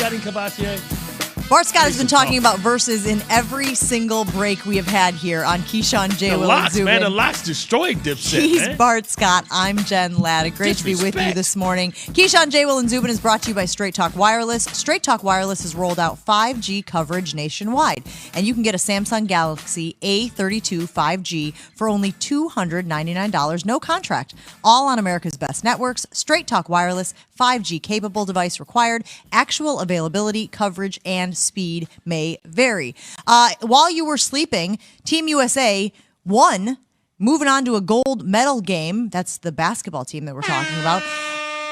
Scotty Cavassier? Bart Scott has been talking about verses in every single break we have had here on Keyshawn, J. Will, and Zubin. Man, the locks destroyed Dipset, He's man. Bart Scott. I'm Jen Latta. Great to be with you this morning. Keyshawn, J. Will, and Zubin is brought to you by Straight Talk Wireless. Straight Talk Wireless has rolled out 5G coverage nationwide, and you can get a Samsung Galaxy A32 5G for only $299, no contract. All on America's best networks. Straight Talk Wireless, 5G capable device required. Actual availability, coverage, and speed may vary. While you were sleeping, Team USA won, moving on to a gold medal game. That's the basketball team that we're talking about.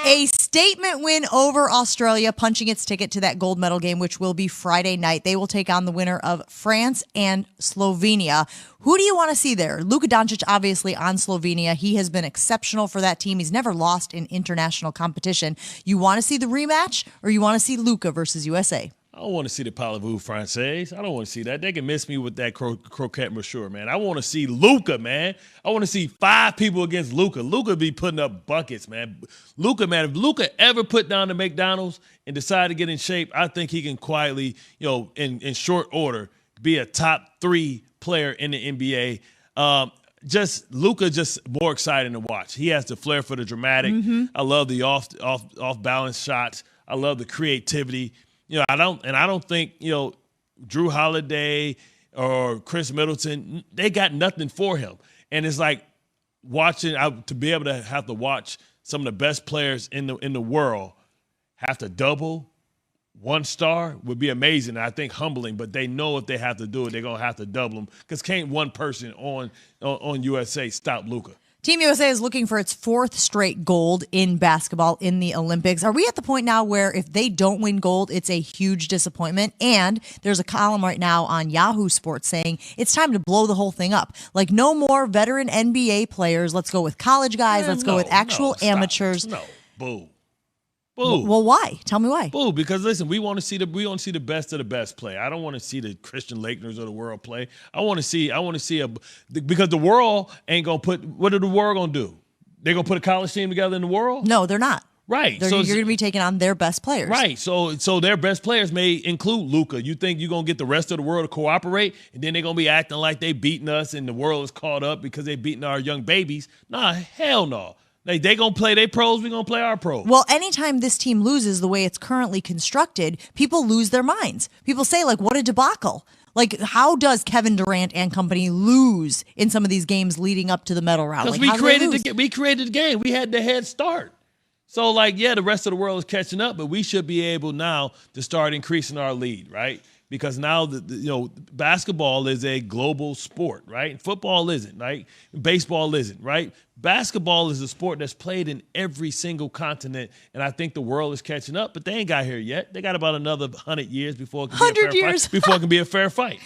A statement win over Australia, punching its ticket to that gold medal game, which will be Friday night. They will take on the winner of France and Slovenia. Who do you want to see there? Luka Doncic, obviously, on Slovenia. He has been exceptional for that team. He's never lost in international competition. You want to see the rematch, or you want to see Luka versus USA? I don't want to see the Parlez-vous Française. I don't want to see that. They can miss me with that croquette monsieur, man. I want to see Luka, man. I want to see 5 people against Luka. Luka be putting up buckets, man. Luka, man, if Luka ever put down the McDonald's and decide to get in shape, I think he can quietly, in short order, be a top 3 player in the NBA. Luka just more exciting to watch. He has the flair for the dramatic. Mm-hmm. I love the off balance shots. I love the creativity. I don't think, Drew Holiday or Chris Middleton, they got nothing for him. And it's like to be able to have to watch some of the best players in the world have to double one star would be amazing. I think humbling, but they know if they have to do it, they're going to have to double them, because can't one person on USA stop Luka. Team USA is looking for its 4th straight gold in basketball in the Olympics. Are we at the point now where if they don't win gold, it's a huge disappointment? And there's a column right now on Yahoo Sports saying it's time to blow the whole thing up. Like, no more veteran NBA players. Let's go with college guys. Let's go with actual amateurs. No, boo. Boo. Well, why? Tell me why. Boo, because listen, we want to see the best of the best play. I don't want to see the Christian Laettners of the world play. I want to see because the world ain't gonna put. What are the world gonna do? They're gonna put a college team together in the world? No, they're not. Right. So you're gonna be taking on their best players. Right. So their best players may include Luka. You think you're gonna get the rest of the world to cooperate, and then they're gonna be acting like they beating us and the world is caught up because they beating our young babies? Nah, hell no. They going to play their pros, we're going to play our pros. Well, anytime this team loses the way it's currently constructed, people lose their minds. People say, like, what a debacle. Like, how does Kevin Durant and company lose in some of these games leading up to the medal round? Because we created the game. We had the head start. So, the rest of the world is catching up, but we should be able now to start increasing our lead, right? Because now, basketball is a global sport, right? Football isn't, right? Baseball isn't, right? Basketball is a sport that's played in every single continent, and I think the world is catching up, but they ain't got here yet. They got about another 100 years before it can be a fair fight.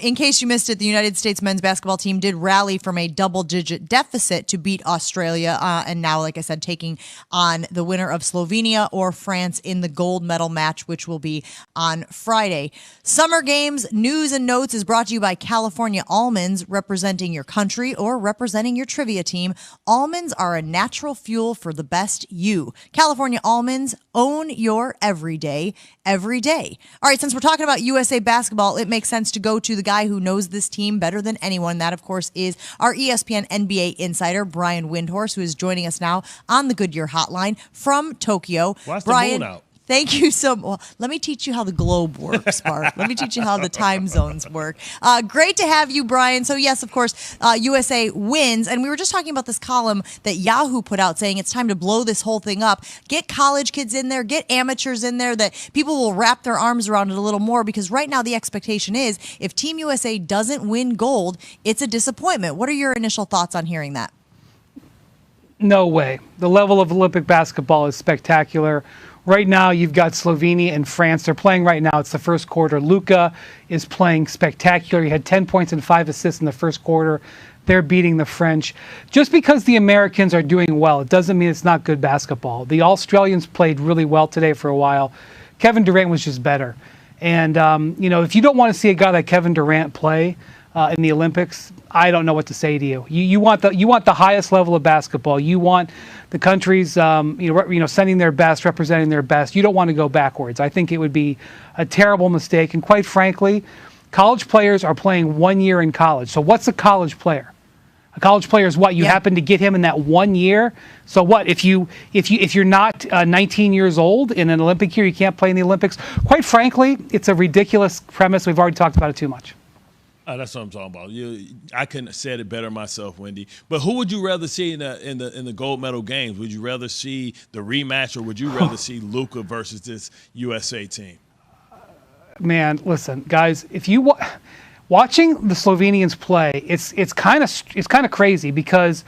In case you missed it, the United States men's basketball team did rally from a double-digit deficit to beat Australia, and now, like I said, taking on the winner of Slovenia or France in the gold medal match, which will be on Friday. Summer Games News and Notes is brought to you by California Almonds, representing your country or representing your trivia team. Almonds are a natural fuel for the best you. California Almonds, own your everyday, every day. All right, since we're talking about USA basketball, it makes sense to go to the guy who knows this team better than anyone. That, of course, is our ESPN NBA insider, Brian Windhorst, who is joining us now on the Goodyear Hotline from Tokyo. Watch Brian, the moon out. Thank you so much. Well, let me teach you how the globe works, Bart. Let me teach you how the time zones work. Great to have you, Brian. So, yes, of course, USA wins. And we were just talking about this column that Yahoo put out saying it's time to blow this whole thing up. Get college kids in there, get amateurs in there, that people will wrap their arms around it a little more, because right now the expectation is if Team USA doesn't win gold, it's a disappointment. What are your initial thoughts on hearing that? No way. The level of Olympic basketball is spectacular. Right now, you've got Slovenia and France. They're playing right now. It's the first quarter. Luka is playing spectacular. He had 10 points and 5 assists in the first quarter. They're beating the French. Just because the Americans are doing well, it doesn't mean it's not good basketball. The Australians played really well today for a while. Kevin Durant was just better. And, if you don't want to see a guy like Kevin Durant play, in the Olympics, I don't know what to say to you. You want the highest level of basketball. You want the countries sending their best, representing their best. You don't want to go backwards. I think it would be a terrible mistake. And quite frankly, college players are playing 1 year in college. So what's a college player? A college player is what? You happen to get him in that 1 year. So what? If you're not 19 years old in an Olympic year, you can't play in the Olympics. Quite frankly, it's a ridiculous premise. We've already talked about it too much. That's what I'm talking about. I couldn't have said it better myself, Wendy. But who would you rather see in the gold medal games? Would you rather see the rematch, or would you rather see Luka versus this USA team? Man, listen, guys, if you watching the Slovenians play, it's kind of crazy because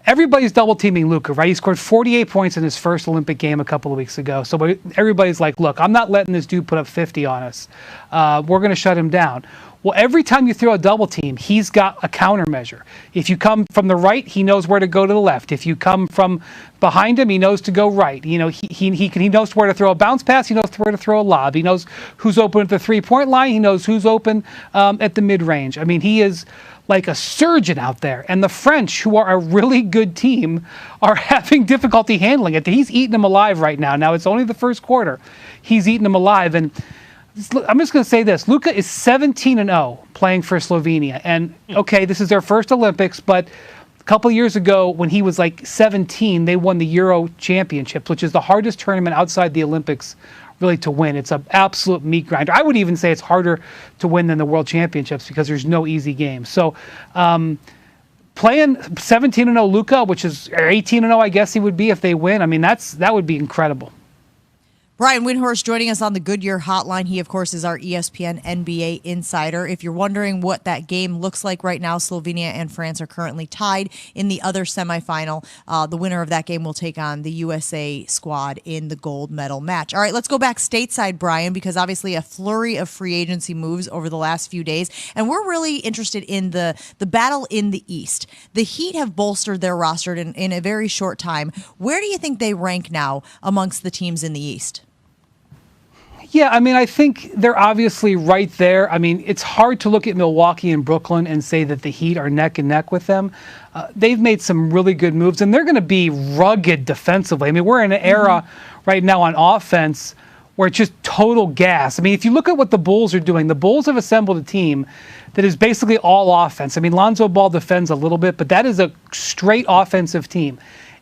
everybody's double teaming Luka, right? He scored 48 points in his first Olympic game a couple of weeks ago. So everybody's like, look, I'm not letting this dude put up 50 on us. We're going to shut him down. Well, every time you throw a double team, he's got a countermeasure. If you come from the right, he knows where to go to the left. If you come from behind him, he knows to go right. He knows where to throw a bounce pass. He knows where to throw a lob. He knows who's open at the three-point line. He knows who's open at the mid-range. I mean, he is like a surgeon out there. And the French, who are a really good team, are having difficulty handling it. He's eating them alive right now. Now, it's only the first quarter. He's eating them alive. And I'm just going to say this. Luka is 17-0 playing for Slovenia. And, okay, this is their first Olympics, but a couple of years ago when he was like 17, they won the Euro Championships, which is the hardest tournament outside the Olympics really to win. It's an absolute meat grinder. I would even say it's harder to win than the World Championships because there's no easy games. So playing 17-0 Luka, which is 18-0, I guess he would be if they win, I mean, that would be incredible. Brian Windhorst joining us on the Goodyear Hotline. He, of course, is our ESPN NBA insider. If you're wondering what that game looks like right now, Slovenia and France are currently tied in the other semifinal. The winner of that game will take on the USA squad in the gold medal match. All right, let's go back stateside, Brian, because obviously a flurry of free agency moves over the last few days, and we're really interested in the battle in the East. The Heat have bolstered their roster in a very short time. Where do you think they rank now amongst the teams in the East? Yeah, I mean, I think they're obviously right there. I mean, it's hard to look at Milwaukee and Brooklyn and say that the Heat are neck and neck with them. They've made some really good moves, and they're going to be rugged defensively. I mean, we're in an era right now on offense where it's just total gas. I mean, if you look at what the Bulls are doing, the Bulls have assembled a team that is basically all offense. I mean, Lonzo Ball defends a little bit, but that is a straight offensive team.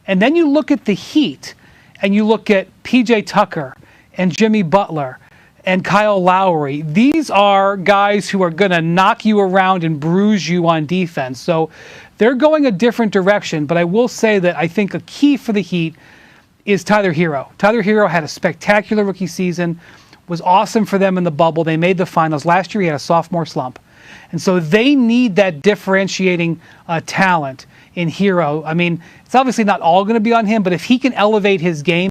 And then you look at the Heat, and you look at P.J. Tucker and Jimmy Butler and Kyle Lowry. These are guys who are going to knock you around and bruise you on defense. So they're going a different direction, but I will say that I think a key for the Heat is Tyler Hero. Tyler Hero had a spectacular rookie season, was awesome for them in the bubble. They made the finals. Last year he had a sophomore slump. And so they need that differentiating talent in Hero. I mean, it's obviously not all going to be on him, but if he can elevate his game,